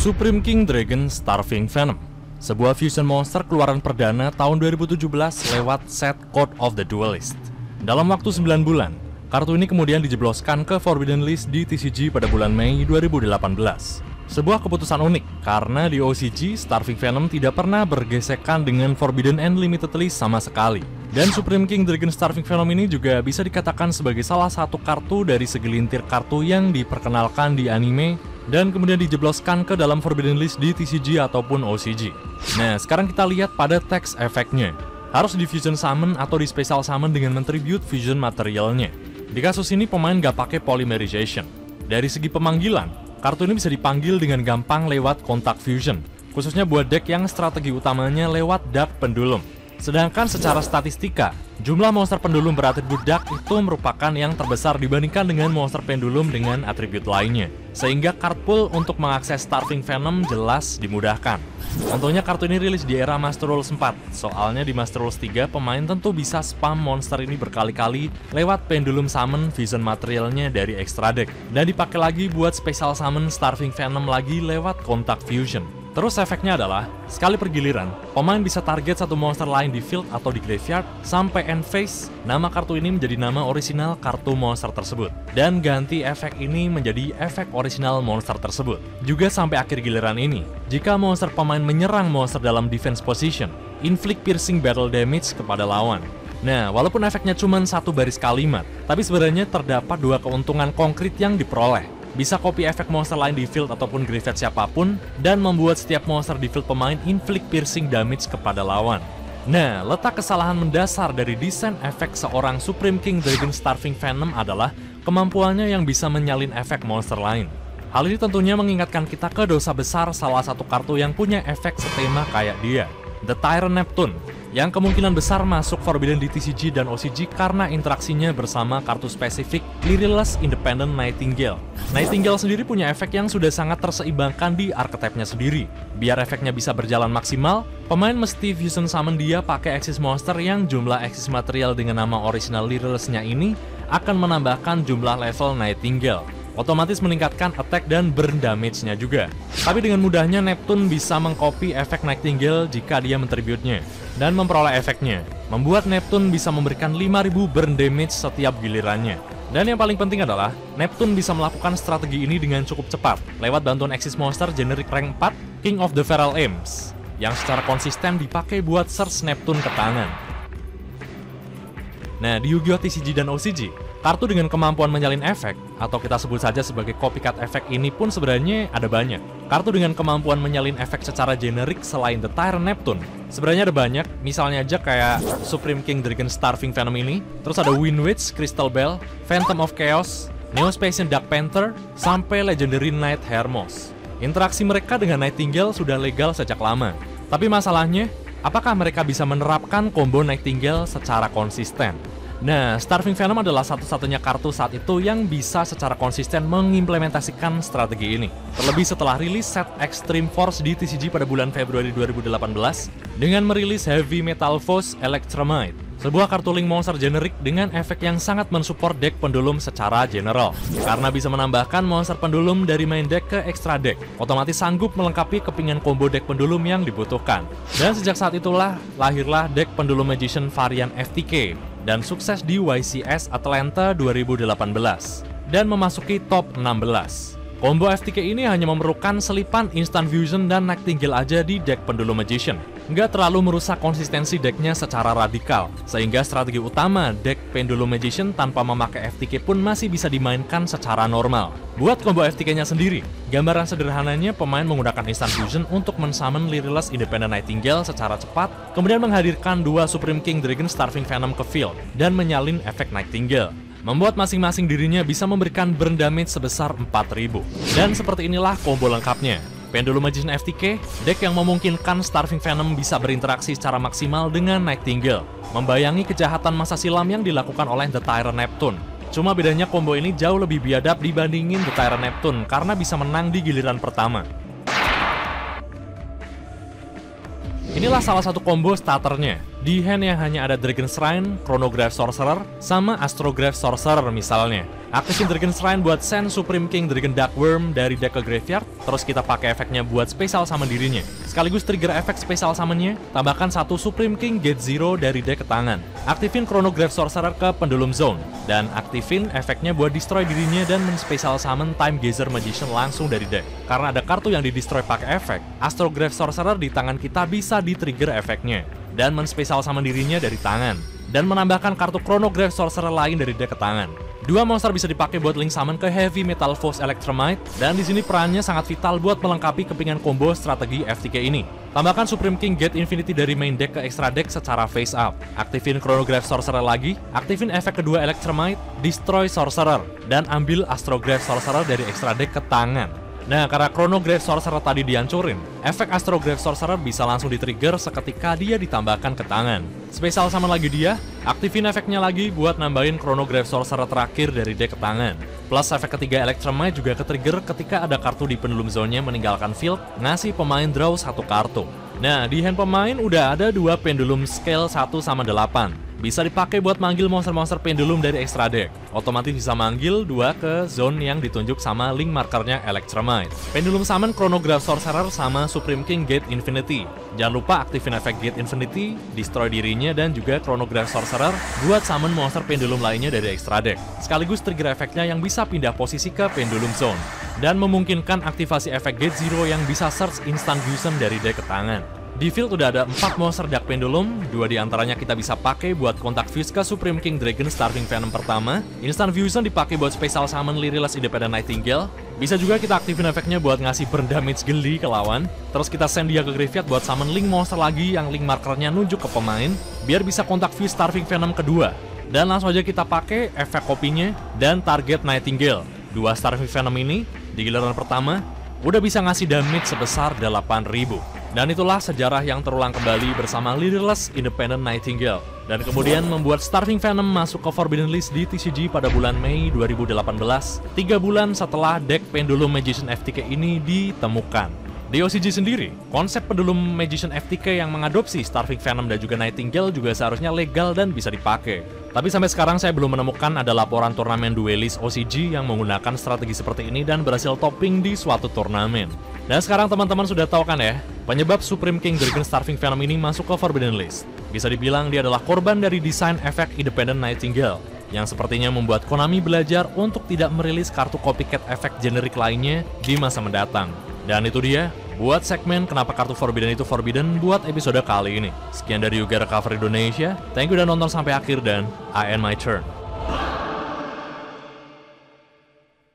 Supreme King Dragon Starving Venom, sebuah fusion monster keluaran perdana tahun 2017 lewat set Code of the Duelist. Dalam waktu 9 bulan, kartu ini kemudian dijebloskan ke Forbidden List di TCG pada bulan Mei 2018. Sebuah keputusan unik, karena di OCG, Starving Venom tidak pernah bergesekan dengan Forbidden and Limited List sama sekali. Dan Supreme King Dragon Starving Venom ini juga bisa dikatakan sebagai salah satu kartu dari segelintir kartu yang diperkenalkan di anime dan kemudian dijebloskan ke dalam Forbidden List di TCG ataupun OCG. Nah, sekarang kita lihat pada text efeknya. Harus di Fusion Summon atau di Special Summon dengan mentribute Fusion materialnya. Di kasus ini pemain nggak pakai Polymerization. Dari segi pemanggilan, kartu ini bisa dipanggil dengan gampang lewat kontak Fusion, khususnya buat deck yang strategi utamanya lewat Dark Pendulum. Sedangkan secara statistika, jumlah monster pendulum beratribut Dark itu merupakan yang terbesar dibandingkan dengan monster pendulum dengan atribut lainnya. Sehingga card pool untuk mengakses Starving Venom jelas dimudahkan. Contohnya kartu ini rilis di era Master Rules 4, soalnya di Master Rules 3 pemain tentu bisa spam monster ini berkali-kali lewat Pendulum Summon Fusion materialnya dari extra deck. Dan dipakai lagi buat Special Summon Starving Venom lagi lewat Contact Fusion. Terus efeknya adalah, sekali pergiliran, pemain bisa target satu monster lain di field atau di graveyard, sampai end phase, nama kartu ini menjadi nama orisinal kartu monster tersebut. Dan ganti efek ini menjadi efek orisinal monster tersebut. Juga sampai akhir giliran ini, jika monster pemain menyerang monster dalam defense position, inflict piercing battle damage kepada lawan. Nah, walaupun efeknya cuma satu baris kalimat, tapi sebenarnya terdapat dua keuntungan konkret yang diperoleh. Bisa copy efek monster lain di field ataupun graveyard siapapun, dan membuat setiap monster di field pemain inflict piercing damage kepada lawan. Nah, letak kesalahan mendasar dari desain efek seorang Supreme King Dragon Starving Venom adalah kemampuannya yang bisa menyalin efek monster lain. Hal ini tentunya mengingatkan kita ke dosa besar salah satu kartu yang punya efek setema kayak dia, The Tyrant Neptune, yang kemungkinan besar masuk Forbidden di TCG dan OCG karena interaksinya bersama kartu spesifik Liryless Independent Nightingale. Nightingale sendiri punya efek yang sudah sangat terseimbangkan di archetype-nya sendiri. Biar efeknya bisa berjalan maksimal, pemain mesti Fusion Summon dia pakai Axis Monster yang jumlah Axis material dengan nama original Liryless-nya ini akan menambahkan jumlah level Nightingale. Otomatis meningkatkan attack dan burn damage-nya juga. Tapi dengan mudahnya Neptune bisa mengcopy efek Nightingale jika dia mentribute-nya dan memperoleh efeknya, membuat Neptune bisa memberikan 5000 burn damage setiap gilirannya. Dan yang paling penting adalah, Neptune bisa melakukan strategi ini dengan cukup cepat, lewat bantuan Axis Monster Generic Rank 4, King of the Feral Imps, yang secara konsisten dipakai buat search Neptune ke tangan. Nah, di Yu-Gi-Oh! TCG dan OCG, kartu dengan kemampuan menyalin efek, atau kita sebut saja sebagai copycat efek ini pun sebenarnya ada banyak. Kartu dengan kemampuan menyalin efek secara generik selain The Tyrant Neptune, sebenarnya ada banyak, misalnya aja kayak Supreme King Dragon Starving Venom ini, terus ada Wind Witch, Crystal Bell, Phantom of Chaos, Neospatian Dark Panther, sampai Legendary Knight Hermos. Interaksi mereka dengan Nightingale sudah legal sejak lama. Tapi masalahnya, apakah mereka bisa menerapkan combo Nightingale secara konsisten? Nah, Starving Venom adalah satu-satunya kartu saat itu yang bisa secara konsisten mengimplementasikan strategi ini. Terlebih setelah rilis set Extreme Force di TCG pada bulan Februari 2018 dengan merilis Heavy Metal Force Electromite, sebuah kartu link monster generik dengan efek yang sangat mensupport deck pendulum secara general. Karena bisa menambahkan monster pendulum dari main deck ke extra deck, otomatis sanggup melengkapi kepingan combo deck pendulum yang dibutuhkan. Dan sejak saat itulah, lahirlah deck pendulum Magician varian FTK, dan sukses di YCS Atlanta 2018, dan memasuki top 16. Combo FTK ini hanya memerlukan selipan Instant Fusion dan Nightingale aja di deck Pendulum Magician. Nggak terlalu merusak konsistensi decknya secara radikal, sehingga strategi utama deck Pendulum Magician tanpa memakai FTK pun masih bisa dimainkan secara normal. Buat combo FTK-nya sendiri, gambaran sederhananya pemain menggunakan Instant Fusion untuk men-summon Liryless Independent Nightingale secara cepat, kemudian menghadirkan dua Supreme King Dragon Starving Venom ke field, dan menyalin efek Nightingale, membuat masing-masing dirinya bisa memberikan burn damage sebesar 4000. Dan seperti inilah combo lengkapnya. Pendulum Magician FTK, deck yang memungkinkan Starving Venom bisa berinteraksi secara maksimal dengan Nightingale, membayangi kejahatan masa silam yang dilakukan oleh The Tyrant Neptune. Cuma bedanya combo ini jauh lebih biadab dibandingin The Tyrant Neptune karena bisa menang di giliran pertama. Inilah salah satu combo starternya. di hand yang hanya ada Dragon Shrine, Chronograph Sorcerer, sama Astrograph Sorcerer misalnya. Aktifin Dragon Shrine buat send Supreme King Dragon Dark Worm dari deck ke graveyard, terus kita pakai efeknya buat special summon dirinya. Sekaligus trigger efek special summonnya, tambahkan satu Supreme King Gate Zero dari deck ke tangan. Aktifin Chronograph Sorcerer ke Pendulum Zone, dan aktifin efeknya buat destroy dirinya dan men-special summon Time Gazer Magician langsung dari deck. Karena ada kartu yang di-destroy pakai efek, Astrograph Sorcerer di tangan kita bisa di-trigger efeknya, dan men-special summon dirinya dari tangan, dan menambahkan kartu Chronograph Sorcerer lain dari deck ke tangan. Dua monster bisa dipakai buat link summon ke Heavy Metal Foes Electromite, dan di sini perannya sangat vital buat melengkapi kepingan combo strategi FTK ini. Tambahkan Supreme King Gate Infinity dari main deck ke extra deck secara face up. Aktifin Chronograph Sorcerer lagi, aktifin efek kedua Electromite, Destroy Sorcerer, dan ambil Astrograph Sorcerer dari extra deck ke tangan. Nah, karena Chronograph Sorcerer tadi dihancurin, efek Astrograph Sorcerer bisa langsung di-trigger seketika dia ditambahkan ke tangan. Spesial summon lagi dia, aktifin efeknya lagi buat nambahin Chronograph Sorcerer terakhir dari deck ke tangan. Plus efek ketiga Electromite juga ke-trigger ketika ada kartu di pendulum zone-nya meninggalkan field, ngasih pemain draw satu kartu. Nah, di hand pemain udah ada dua pendulum scale 1/8. Bisa dipakai buat manggil monster-monster pendulum dari extra deck. Otomatis bisa manggil 2 ke zone yang ditunjuk sama link markernya Electromite. Pendulum summon Chronograph Sorcerer sama Supreme King Gate Infinity. Jangan lupa aktifin efek Gate Infinity, destroy dirinya, dan juga Chronograph Sorcerer buat summon monster pendulum lainnya dari extra deck. Sekaligus trigger efeknya yang bisa pindah posisi ke pendulum zone, dan memungkinkan aktivasi efek Gate Zero yang bisa search instant fusion dari deck ke tangan. Di field udah ada 4 monster Dark Pendulum, 2 diantaranya kita bisa pakai buat kontak fuse ke Supreme King Dragon Starving Venom pertama. Instant Fusion dipakai buat special summon Lyrilless Independent Nightingale. Bisa juga kita aktifin efeknya buat ngasih burn damage geli ke lawan. Terus kita send dia ke graveyard buat summon link monster lagi yang link markernya nunjuk ke pemain, biar bisa kontak fuse Starving Venom kedua. Dan langsung aja kita pakai efek kopinya dan target Nightingale. 2 Starving Venom ini di giliran pertama udah bisa ngasih damage sebesar 8.000. Dan itulah sejarah yang terulang kembali bersama Lyrilless Independent Nightingale. Dan kemudian membuat Starving Venom masuk ke Forbidden List di TCG pada bulan Mei 2018, 3 bulan setelah deck Pendulum Magician FTK ini ditemukan. Di OCG sendiri, konsep Pendulum Magician FTK yang mengadopsi Starving Venom dan juga Nightingale juga seharusnya legal dan bisa dipakai. Tapi sampai sekarang saya belum menemukan ada laporan turnamen duelist OCG yang menggunakan strategi seperti ini dan berhasil topping di suatu turnamen. Dan sekarang teman-teman sudah tahu kan ya, penyebab Supreme King Dragon Starving Venom ini masuk ke Forbidden List. Bisa dibilang dia adalah korban dari desain efek Independent Nightingale, yang sepertinya membuat Konami belajar untuk tidak merilis kartu copycat efek generik lainnya di masa mendatang. Dan itu dia, buat segmen kenapa kartu Forbidden itu Forbidden buat episode kali ini. Sekian dari Yuga Recover Indonesia, thank you udah nonton sampai akhir dan I end my turn.